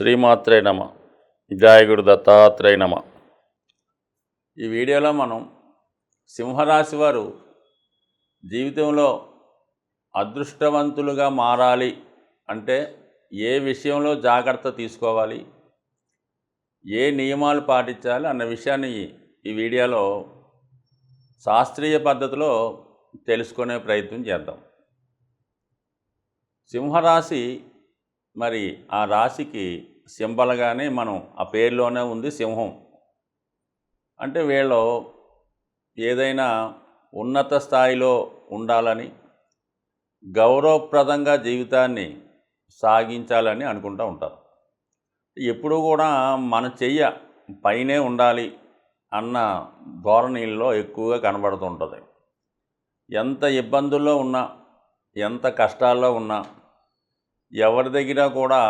శ్రీమాత్రే నమ. జయ గురు దత్తాత్రేయ నమ. ఈ వీడియోలో మనం సింహరాశి వారు జీవితంలో అదృష్టవంతులుగా మారాలి అంటే ఏ విషయంలో జాగ్రత్త తీసుకోవాలి, ఏ నియమాలు పాటించాలి అన్న విషయాన్ని ఈ వీడియోలో శాస్త్రీయ పద్ధతిలో తెలుసుకునే ప్రయత్నం చేద్దాం. సింహరాశి మరి ఆ రాశికి సింబల్గానే మనం ఆ పేరులోనే ఉంది సింహం. అంటే వీళ్ళు ఏదైనా ఉన్నత స్థాయిలో ఉండాలని, గౌరవప్రదంగా జీవితాన్ని సాగించాలని అనుకుంటూ ఉంటారు. ఎప్పుడూ కూడా మన చెయ్య పైనే ఉండాలి అన్న ధోరణిలో ఎక్కువగా కనబడుతుంటుంది. ఎంత ఇబ్బందుల్లో ఉన్నా, ఎంత కష్టాల్లో ఉన్నా ఎవరి దగ్గర కూడా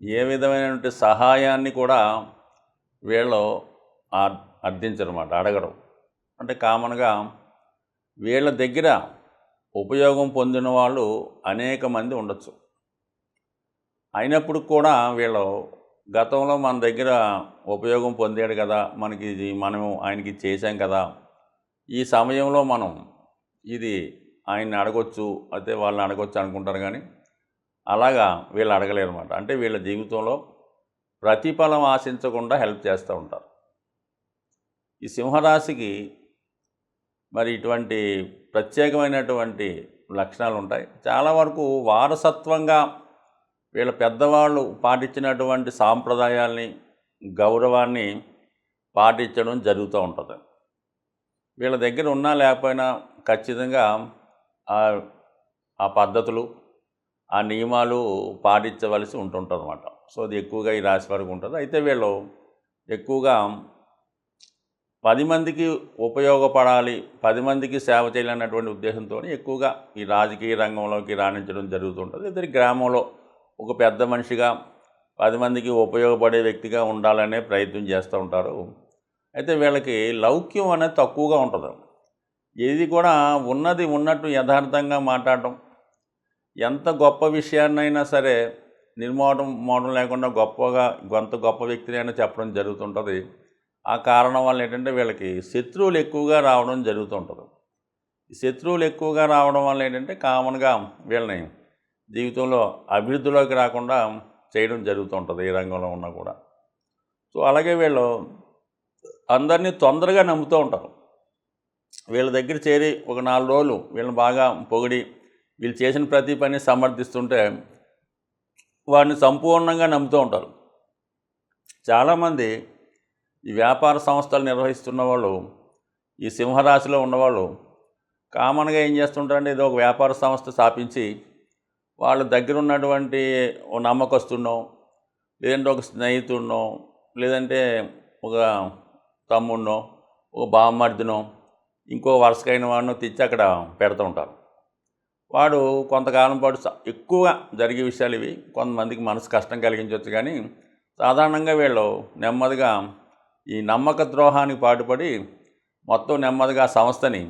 ఏ విధమైనటువంటి సహాయాన్ని కూడా వీళ్ళు అర్థించరన్నమాట, అడగరు. అంటే కామన్గా వీళ్ళ దగ్గర ఉపయోగం పొందిన వాళ్ళు అనేక మంది ఉండొచ్చు. అయినప్పుడు కూడా వీళ్ళు గతంలో మన దగ్గర ఉపయోగం పొందాడు కదా, మనము ఆయనకి చేశాం కదా, ఈ సమయంలో మనం ఇది ఆయన్ని అడగొచ్చు, అయితే వాళ్ళని అడగొచ్చు అనుకుంటారు. కానీ అలాగా వీళ్ళు అడగలేరు అన్నమాట. అంటే వీళ్ళ జీవితంలో ప్రతిఫలం ఆశించకుండా హెల్ప్ చేస్తూ ఉంటారు. ఈ సింహరాశికి మరి ఇటువంటి ప్రత్యేకమైనటువంటి లక్షణాలు ఉంటాయి. చాలా వరకు వారసత్వంగా వీళ్ళ పెద్దవాళ్ళు పాటించినటువంటి సాంప్రదాయాల్ని, గౌరవాన్ని పాటించడం జరుగుతూ ఉంటుంది. వీళ్ళ దగ్గర ఉన్నా లేకపోయినా ఖచ్చితంగా ఆ పద్ధతులు, ఆ నియమాలు పాటించవలసి ఉంటుంటుంది అన్నమాట. సో అది ఎక్కువగా ఈ రాశి వారికి ఉంటుంది. అయితే వీళ్ళు ఎక్కువగా 10 మందికి ఉపయోగపడాలి, 10 మందికి సేవ చేయాలన్నటువంటి ఉద్దేశంతో ఎక్కువగా ఈ రాజకీయ రంగంలోకి రాణించడం జరుగుతుంటుంది. ఇద్దరి గ్రామంలో ఒక పెద్ద మనిషిగా 10 మందికి ఉపయోగపడే వ్యక్తిగా ఉండాలనే ప్రయత్నం చేస్తూ ఉంటారు. అయితే వీళ్ళకి లౌక్యం అనేది తక్కువగా ఉంటుంది. ఏది కూడా ఉన్నది ఉన్నట్టు యథార్థంగా మాట్లాడటం, ఎంత గొప్ప విషయాన్నైనా సరే మోడం లేకుండా ఎంత గొప్ప వ్యక్తినైనా చెప్పడం జరుగుతుంటుంది. ఆ కారణం వల్ల ఏంటంటే వీళ్ళకి శత్రువులు ఎక్కువగా రావడం జరుగుతుంటుంది. ఈ శత్రువులు ఎక్కువగా రావడం వల్ల ఏంటంటే కామన్గా వీళ్ళని జీవితంలో అభివృద్ధిలోకి రాకుండా చేయడం జరుగుతుంటుంది ఏ రంగంలో ఉన్నా కూడా. సో అలాగే వీళ్ళు అందరినీ తొందరగా నమ్ముతూ ఉంటారు. వీళ్ళ దగ్గర చేరి ఒక 4 రోజులు వీళ్ళని బాగా పొగిడి వీళ్ళు చేసిన ప్రతి పని సమర్థిస్తుంటే వాడిని సంపూర్ణంగా నమ్ముతూ ఉంటారు. చాలామంది ఈ వ్యాపార సంస్థలు నిర్వహిస్తున్న వాళ్ళు, ఈ సింహరాశిలో ఉన్నవాళ్ళు కామన్గా ఏం చేస్తుంటారంటే ఏదో ఒక వ్యాపార సంస్థ స్థాపించి వాళ్ళ దగ్గర ఉన్నటువంటి ఓ నమ్మకస్తున్నో, లేదంటే ఒక స్నేహితుడినో, లేదంటే ఒక తమ్ముడినో, ఒక బామ్మర్దినో, ఇంకో వరుసకైన వాడినో తెచ్చి అక్కడ పెడుతూ ఉంటారు. వాడు కొంతకాలం పాటు ఎక్కువగా జరిగే విషయాలు ఇవి. కొంతమందికి మనసు కష్టం కలిగించవచ్చు. కానీ సాధారణంగా వీళ్ళు నెమ్మదిగా ఈ నమ్మక ద్రోహానికి పాటుపడి మొత్తం నెమ్మదిగా సంస్థని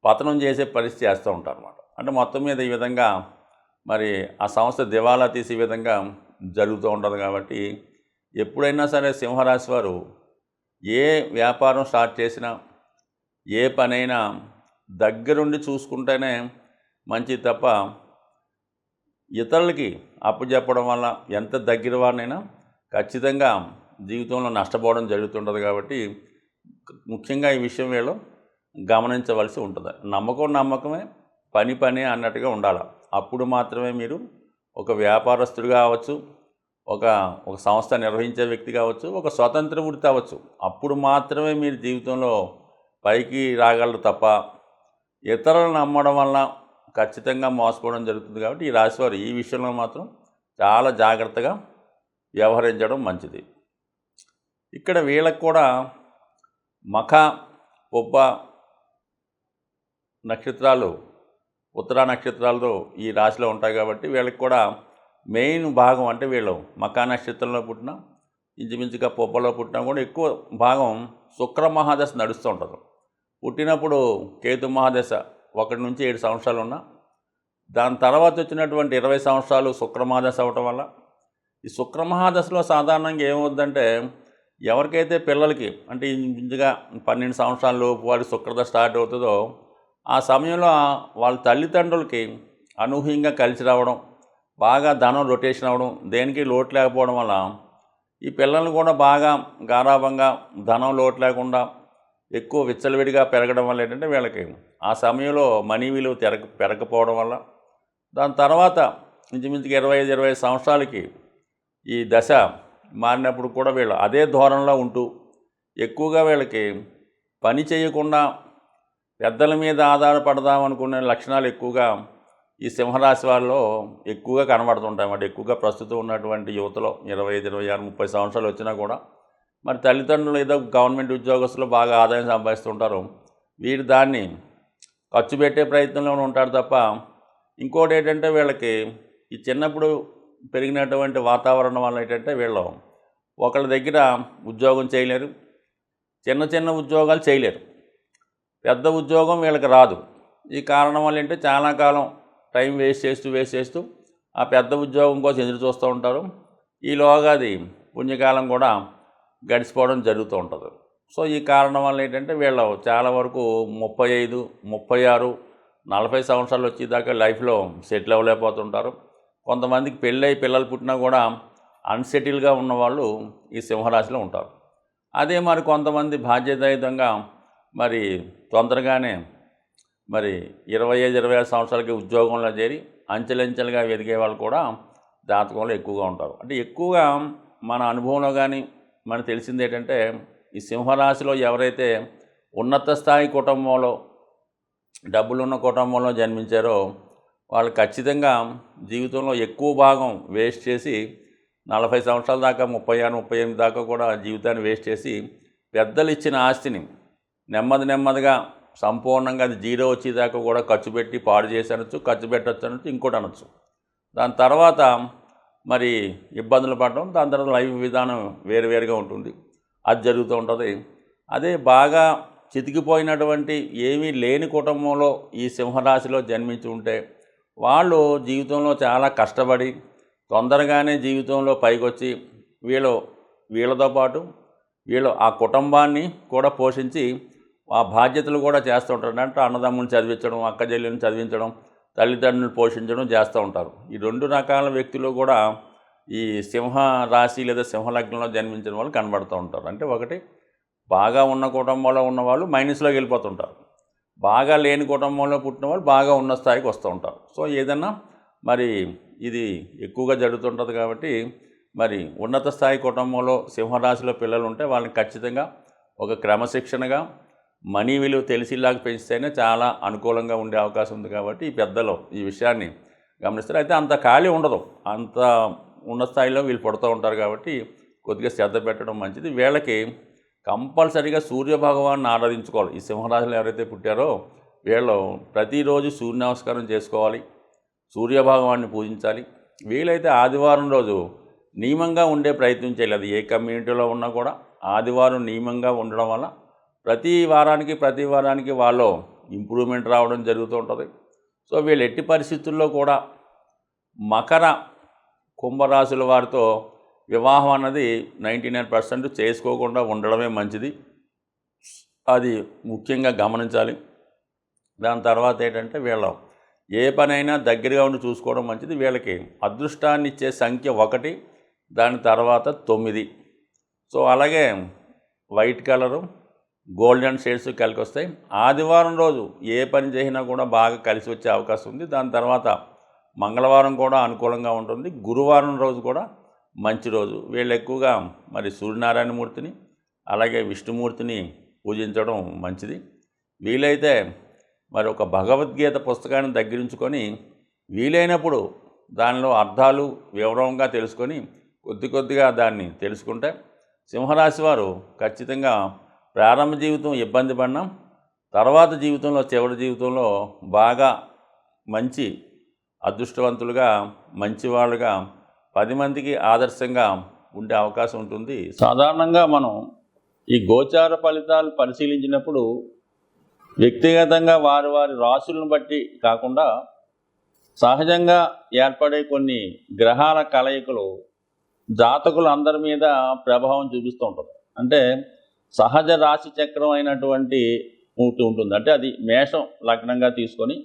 పతనం చేసే పరిస్థితి చేస్తూ ఉంటారు అన్నమాట. అంటే మొత్తం మీద ఈ విధంగా మరి ఆ సంస్థ దివాలా తీసే విధంగా జరుగుతూ ఉంటుంది. కాబట్టి ఎప్పుడైనా సరే సింహరాశి వారు ఏ వ్యాపారం స్టార్ట్ చేసినా, ఏ పనైనా దగ్గరుండి చూసుకుంటేనే మంచిది తప్ప ఇతరులకి అప్పచెప్పడం వల్ల ఎంత దగ్గర వారినైనా ఖచ్చితంగా జీవితంలో నష్టపోవడం జరుగుతుంటుంది. కాబట్టి ముఖ్యంగా ఈ విషయం వీళ్ళు గమనించవలసి ఉంటుంది. నమ్మకమే, పని అన్నట్టుగా ఉండాలి. అప్పుడు మాత్రమే మీరు ఒక వ్యాపారస్తుడు కావచ్చు, ఒక సంస్థ నిర్వహించే వ్యక్తి కావచ్చు, ఒక స్వతంత్ర వృత్తి అవ్వచ్చు. అప్పుడు మాత్రమే మీరు జీవితంలో పైకి రాగలరు తప్ప ఇతరులను నమ్మడం వల్ల ఖచ్చితంగా మోసపోవడం జరుగుతుంది. కాబట్టి ఈ రాశివారు ఈ విషయంలో మాత్రం చాలా జాగ్రత్తగా వ్యవహరించడం మంచిది. ఇక్కడ వీళ్ళకు కూడా మఖ, పొబ్బ నక్షత్రాలు, ఉత్తరా నక్షత్రాలతో ఈ రాశిలో ఉంటాయి. కాబట్టి వీళ్ళకి కూడా మెయిన్ భాగం అంటే వీళ్ళు మఖా నక్షత్రంలో పుట్టినా, ఇంచుమించుగా పొబ్బలో పుట్టినా కూడా ఎక్కువ భాగం శుక్ర మహాదశ నడుస్తూ ఉంటుంది. పుట్టినప్పుడు కేతు మహాదశ 1 నుంచి 7 సంవత్సరాలు ఉన్నా, దాని తర్వాత వచ్చినటువంటి 20 సంవత్సరాలు శుక్రమహాదశ అవ్వటం వల్ల ఈ శుక్రమహాదశలో సాధారణంగా ఏమవుద్దంటే ఎవరికైతే పిల్లలకి అంటే ఇంచుగా 12 సంవత్సరాల లోపు వారి శుక్రదశ స్టార్ట్ అవుతుందో ఆ సమయంలో వాళ్ళ తల్లిదండ్రులకి అనూహ్యంగా కలిసి రావడం, బాగా ధనం రొటేషన్ అవ్వడం, దేనికి లోటు లేకపోవడం వల్ల ఈ పిల్లల్ని కూడా బాగా గారాబంగా ధనం లోటు లేకుండా ఎక్కువ విచ్చలవిడిగా పెరగడం వల్ల ఏంటంటే వీళ్ళకి ఆ సమయంలో మనీ విలువ పెరగకపోవడం వల్ల దాని తర్వాత ఇంచుమించుగా 25 సంవత్సరాలకి ఈ దశ మారినప్పుడు కూడా వీళ్ళు అదే ధోరణిలో ఉంటూ ఎక్కువగా వీళ్ళకి పని చేయకుండా పెద్దల మీద ఆధారపడదాం అనుకునే లక్షణాలు ఎక్కువగా ఈ సింహరాశి వాళ్ళలో ఎక్కువగా కనబడుతుంటాయి అన్నమాట. ఎక్కువగా ప్రస్తుతం ఉన్నటువంటి యువతలో 25, 26, 30 సంవత్సరాలు వచ్చినా కూడా మరి తల్లిదండ్రులు ఏదో గవర్నమెంట్ ఉద్యోగస్తులు బాగా ఆదాయం సంపాదిస్తుంటారు. వీరు దాన్ని ఖర్చు పెట్టే ప్రయత్నంలోనే ఉంటారు తప్ప ఇంకోటి ఏంటంటే వీళ్ళకి ఈ చిన్నప్పుడు పెరిగినటువంటి వాతావరణం వల్ల ఏంటంటే వీళ్ళు ఒకళ్ళ దగ్గర ఉద్యోగం చేయలేరు, చిన్న చిన్న ఉద్యోగాలు చేయలేరు, పెద్ద ఉద్యోగం వీళ్ళకి రాదు. ఈ కారణం వల్ల ఏంటంటే చాలా కాలం టైం వేస్ట్ చేస్తూ ఆ పెద్ద ఉద్యోగం కోసం ఎదురు చూస్తూ ఉంటారు. ఈలోగా అది పుణ్యకాలం కూడా గడిచిపోవడం జరుగుతూ ఉంటుంది. సో ఈ కారణం వల్ల ఏంటంటే వీళ్ళు చాలా వరకు 35, 36, 40 సంవత్సరాలు వచ్చేదాకా లైఫ్లో సెటిల్ అవ్వలేకపోతుంటారు. కొంతమందికి పెళ్ళై పిల్లలు పుట్టినా కూడా అన్సెటిల్గా ఉన్నవాళ్ళు ఈ సింహరాశిలో ఉంటారు. అదే మరి కొంతమంది బాధ్యతాయుతంగా మరి తొందరగానే మరి 25, 26 సంవత్సరాలకి ఉద్యోగంలో చేరి అంచెలంచెలుగా ఎదిగే వాళ్ళు కూడా జాతకంలో ఎక్కువగా ఉంటారు. అంటే ఎక్కువగా మన అనుభవంలో కానీ మనకు తెలిసింది ఏంటంటే ఈ సింహరాశిలో ఎవరైతే ఉన్నత స్థాయి కుటుంబంలో డబ్బులున్న కుటుంబంలో జన్మించారో వాళ్ళు ఖచ్చితంగా జీవితంలో ఎక్కువ భాగం వేస్ట్ చేసి 40 సంవత్సరాల దాకా 36, 38 దాకా కూడా జీవితాన్ని వేస్ట్ చేసి పెద్దలు ఇచ్చిన ఆస్తిని నెమ్మదిగా సంపూర్ణంగా అది జీరో వచ్చేదాకా కూడా ఖర్చు పెట్టి పాడు చేసి అనొచ్చు, ఖర్చు పెట్టచ్చు అనొచ్చు, ఇంకోటి అనొచ్చు. దాని తర్వాత మరి ఇబ్బందులు పడడం, దాని తర్వాత లైఫ్ విధానం వేరువేరుగా ఉంటుంది. అది జరుగుతూ ఉంటుంది. అదే బాగా చితికిపోయినటువంటి ఏమీ లేని కుటుంబంలో ఈ సింహరాశిలో జన్మించి ఉంటే వాళ్ళు జీవితంలో చాలా కష్టపడి తొందరగానే జీవితంలో పైకొచ్చి వీళ్ళతో పాటు వీళ్ళు ఆ కుటుంబాన్ని కూడా పోషించి ఆ బాధ్యతలు కూడా చేస్తూ ఉంటారు. అంటే అన్నదమ్ముని చదివించడం, అక్క చెల్లెలను చదివించడం, తల్లిదండ్రులను పోషించడం చేస్తూ ఉంటారు. ఈ 2 రకాల వ్యక్తులు కూడా ఈ సింహ రాశి లేదా సింహలగ్నంలో జన్మించిన వాళ్ళు కనబడుతూ ఉంటారు. అంటే ఒకటి బాగా ఉన్న కుటుంబంలో ఉన్నవాళ్ళు మైనస్లోకి వెళ్ళిపోతుంటారు, బాగా లేని కుటుంబంలో పుట్టిన వాళ్ళు బాగా ఉన్న స్థాయికి వస్తూ ఉంటారు. సో ఏదన్నా మరి ఇది ఎక్కువగా జరుగుతుంటుంది. కాబట్టి మరి ఉన్నత స్థాయి కుటుంబంలో సింహరాశిలో పిల్లలు ఉంటే వాళ్ళని ఖచ్చితంగా ఒక క్రమశిక్షణగా మనీ విలువ తెలిసిలాగా పెంచితేనే చాలా అనుకూలంగా ఉండే అవకాశం ఉంది. కాబట్టి ఈ పెద్దలు ఈ విషయాన్ని గమనిస్తారు. అయితే అంత ఖాళీ ఉండదు, అంత ఉన్న స్థాయిలో వీళ్ళు పుడుతూ ఉంటారు. కాబట్టి కొద్దిగా శ్రద్ధ పెట్టడం మంచిది. వీళ్ళకి కంపల్సరీగా సూర్యభగవాన్ని ఆరాధించుకోవాలి. ఈ సింహరాశిలో ఎవరైతే పుట్టారో వీళ్ళు ప్రతిరోజు సూర్య నమస్కారం చేసుకోవాలి, సూర్యభగవాన్ని పూజించాలి. వీలైతే ఆదివారం రోజు నియమంగా ఉండే ప్రయత్నం చేయాలి. అది ఏ కమ్యూనిటీలో ఉన్నా కూడా ఆదివారం నియమంగా ఉండడం వల్ల ప్రతి వారానికి వాళ్ళు ఇంప్రూవ్మెంట్ రావడం జరుగుతూ ఉంటుంది. సో వీళ్ళు ఎట్టి పరిస్థితుల్లో కూడా మకర కుంభరాశుల వారితో వివాహం అన్నది 99% చేసుకోకుండా ఉండడమే మంచిది. అది ముఖ్యంగా గమనించాలి. దాని తర్వాత ఏంటంటే వీళ్ళు ఏ పనైనా దగ్గరగా ఉండి చూసుకోవడం మంచిది. వీళ్ళకి అదృష్టాన్ని ఇచ్చే సంఖ్య 1, దాని తర్వాత 9. సో అలాగే వైట్ కలరు, గోల్డెన్ షేడ్స్ కలిసి వస్తాయి. ఆదివారం రోజు ఏ పని చేసినా కూడా బాగా కలిసి వచ్చే అవకాశం ఉంది. దాని తర్వాత మంగళవారం కూడా అనుకూలంగా ఉంటుంది. గురువారం రోజు కూడా మంచి రోజు. వీళ్ళు ఎక్కువగా మరి సూర్యనారాయణమూర్తిని అలాగే విష్ణుమూర్తిని పూజించడం మంచిది. వీలైతే మరి ఒక భగవద్గీత పుస్తకాన్ని దగ్గరించుకొని వీలైనప్పుడు దానిలో అర్థాలు వివరంగా తెలుసుకొని కొద్దిగా దాన్ని తెలుసుకుంటే సింహరాశి వారు ఖచ్చితంగా ప్రారంభ జీవితం ఇబ్బంది పడినా తర్వాత జీవితంలో చివరి జీవితంలో బాగా మంచి అదృష్టవంతులుగా మంచివాళ్ళుగా 10 మందికి ఆదర్శంగా ఉండే అవకాశం ఉంటుంది. సాధారణంగా మనం ఈ గోచార ఫలితాలు పరిశీలించినప్పుడు వ్యక్తిగతంగా వారి రాశులను బట్టి కాకుండా సహజంగా ఏర్పడే కొన్ని గ్రహాల కలయికలు జాతకులు అందరి మీద ప్రభావం చూపిస్తూ ఉంటుంది. అంటే సహజ రాశి చక్రం అయినటువంటి ఉంటుంది. అంటే అది మేషం లగ్నంగా తీసుకొని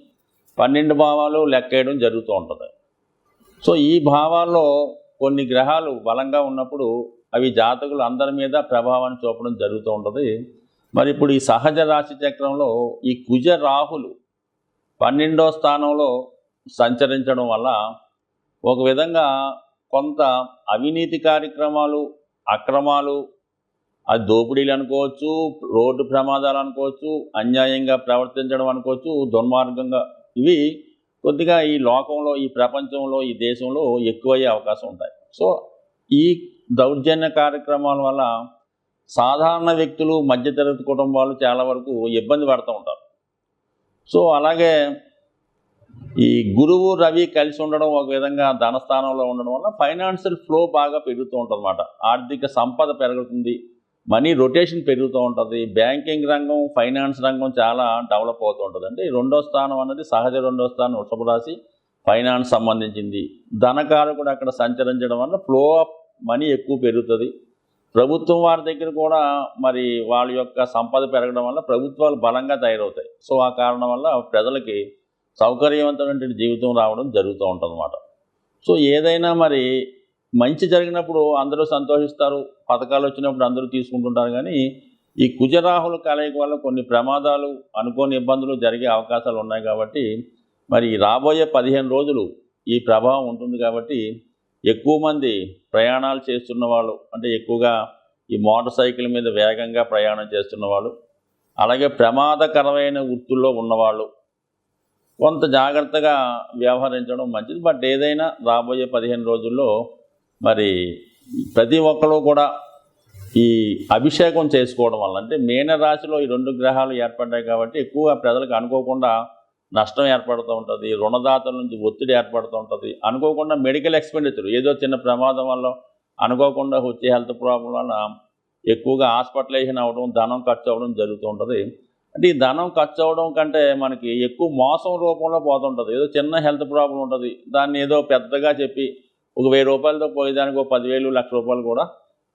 12 భావాలు లెక్కేయడం జరుగుతూ ఉంటుంది. సో ఈ భావాల్లో కొన్ని గ్రహాలు బలంగా ఉన్నప్పుడు అవి జాతకులు అందరి మీద ప్రభావాన్ని చూపడం జరుగుతూ ఉంటుంది. మరి ఇప్పుడు ఈ సహజ రాశి చక్రంలో ఈ కుజ రాహులు 12వ స్థానంలో సంచరించడం వల్ల ఒక విధంగా కొంత అవినీతి కార్యక్రమాలు, అక్రమాలు, అది దోపిడీలు అనుకోవచ్చు, రోడ్డు ప్రమాదాలు అనుకోవచ్చు, అన్యాయంగా ప్రవర్తించడం అనుకోవచ్చు, దుర్మార్గంగా, ఇవి కొద్దిగా ఈ లోకంలో, ఈ ప్రపంచంలో, ఈ దేశంలో ఎక్కువయ్యే అవకాశం ఉంటాయి. సో ఈ దౌర్జన్య కార్యక్రమాల వల్ల సాధారణ వ్యక్తులు, మధ్యతరగతి కుటుంబాలు చాలా వరకు ఇబ్బంది పడుతూ ఉంటారు. సో అలాగే ఈ గురువు రవి కలిసి ఉండడం ఒక విధంగా ధనస్థానంలో ఉండడం వల్ల ఫైనాన్షియల్ ఫ్లో బాగా పెరుగుతూ ఉంటుంది అన్నమాట. ఆర్థిక సంపద పెరుగుతుంది, మనీ రొటేషన్ పెరుగుతూ ఉంటుంది. బ్యాంకింగ్ రంగం, ఫైనాన్స్ రంగం చాలా డెవలప్ అవుతూ ఉంటుంది. అంటే 2వ స్థానం అన్నది సహజ 2వ స్థానం వృషభ రాశి, ఫైనాన్స్ సంబంధించింది. ధనకారకుడు అక్కడ సంచరించడం వల్ల ఫ్లో ఆఫ్ మనీ ఎక్కువ పెరుగుతుంది. ప్రభుత్వం వారి దగ్గర కూడా మరి వాళ్ళ యొక్క సంపద పెరగడం వల్ల ప్రభుత్వాలు బలంగా తయారవుతాయి. సో ఆ కారణం వల్ల ప్రజలకి సౌకర్యవంతమైన జీవితం రావడం జరుగుతూ ఉంటుంది అన్నమాట. సో ఏదైనా మరి మంచి జరిగినప్పుడు అందరూ సంతోషిస్తారు, పథకాలు వచ్చినప్పుడు అందరూ తీసుకుంటుంటారు. కానీ ఈ కుజరాహుల కలయిక వల్ల కొన్ని ప్రమాదాలు, అనుకోని ఇబ్బందులు జరిగే అవకాశాలు ఉన్నాయి. కాబట్టి మరి రాబోయే 15 రోజులు ఈ ప్రభావం ఉంటుంది. కాబట్టి ఎక్కువ మంది ప్రయాణాలు చేస్తున్న వాళ్ళు, అంటే ఎక్కువగా ఈ మోటార్ సైకిల్ మీద వేగంగా ప్రయాణం చేస్తున్న వాళ్ళు, అలాగే ప్రమాదకరమైన వృత్తుల్లో ఉన్నవాళ్ళు కొంత జాగ్రత్తగా వ్యవహరించడం మంచిది. బట్ ఏదైనా రాబోయే 15 రోజుల్లో మరి ప్రతి ఒక్కరు కూడా ఈ అభిషేకం చేసుకోవడం వల్ల, అంటే మీన రాశిలో ఈ 2 గ్రహాలు ఏర్పడ్డాయి కాబట్టి ఎక్కువగా ప్రజలకు అనుకోకుండా నష్టం ఏర్పడుతూ ఉంటుంది. రుణదాతల నుంచి ఒత్తిడి ఏర్పడుతూ ఉంటుంది. అనుకోకుండా మెడికల్ ఎక్స్పెండిచర్, ఏదో చిన్న ప్రమాదం వల్ల అనుకోకుండా వచ్చే హెల్త్ ప్రాబ్లం వల్ల ఎక్కువగా హాస్పిటలైజేషన్ అవ్వడం, ధనం ఖర్చు అవ్వడం జరుగుతూ ఉంటుంది. అంటే ఈ ధనం ఖర్చు అవ్వడం కంటే మనకి ఎక్కువ మోసం రూపంలో పోతుంటుంది. ఏదో చిన్న హెల్త్ ప్రాబ్లం ఉంటుంది, దాన్ని ఏదో పెద్దగా చెప్పి ఒక 1000 రూపాయలతో పోయేదానికి ఒక 10,000, 1,00,000 రూపాయలు కూడా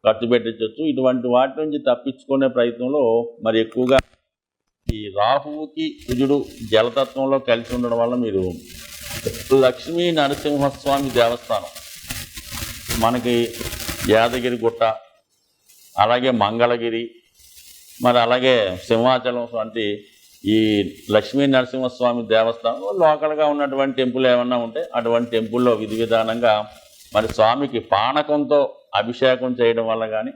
ఖర్చు పెట్టించవచ్చు. ఇటువంటి వాటి నుంచి తప్పించుకునే ప్రయత్నంలో మరి ఎక్కువగా ఈ రాహువుకి కుజుడు జలతత్వంలో కలిసి ఉండడం వల్ల మీరు లక్ష్మీ నరసింహస్వామి దేవస్థానం, మనకి యాదగిరి గుట్ట, అలాగే మంగళగిరి, మరి అలాగే సింహాచలం వంటి ఈ లక్ష్మీ నరసింహస్వామి దేవస్థానంలో లోకల్గా ఉన్నటువంటి టెంపుల్ ఏమన్నా ఉంటే అటువంటి టెంపుల్లో విధి విధానంగా మరి స్వామికి పానకంతో అభిషేకం చేయడం వల్ల కానీ,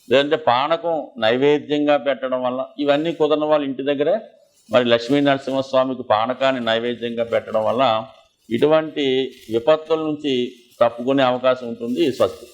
లేదంటే పానకం నైవేద్యంగా పెట్టడం వల్ల, ఇవన్నీ కుదరని వాళ్ళు ఇంటి దగ్గరే మరి లక్ష్మీ నరసింహస్వామికి పానకాన్ని నైవేద్యంగా పెట్టడం వల్ల ఇటువంటి విపత్తుల నుంచి తప్పుకునే అవకాశం ఉంటుంది. స్వస్తి.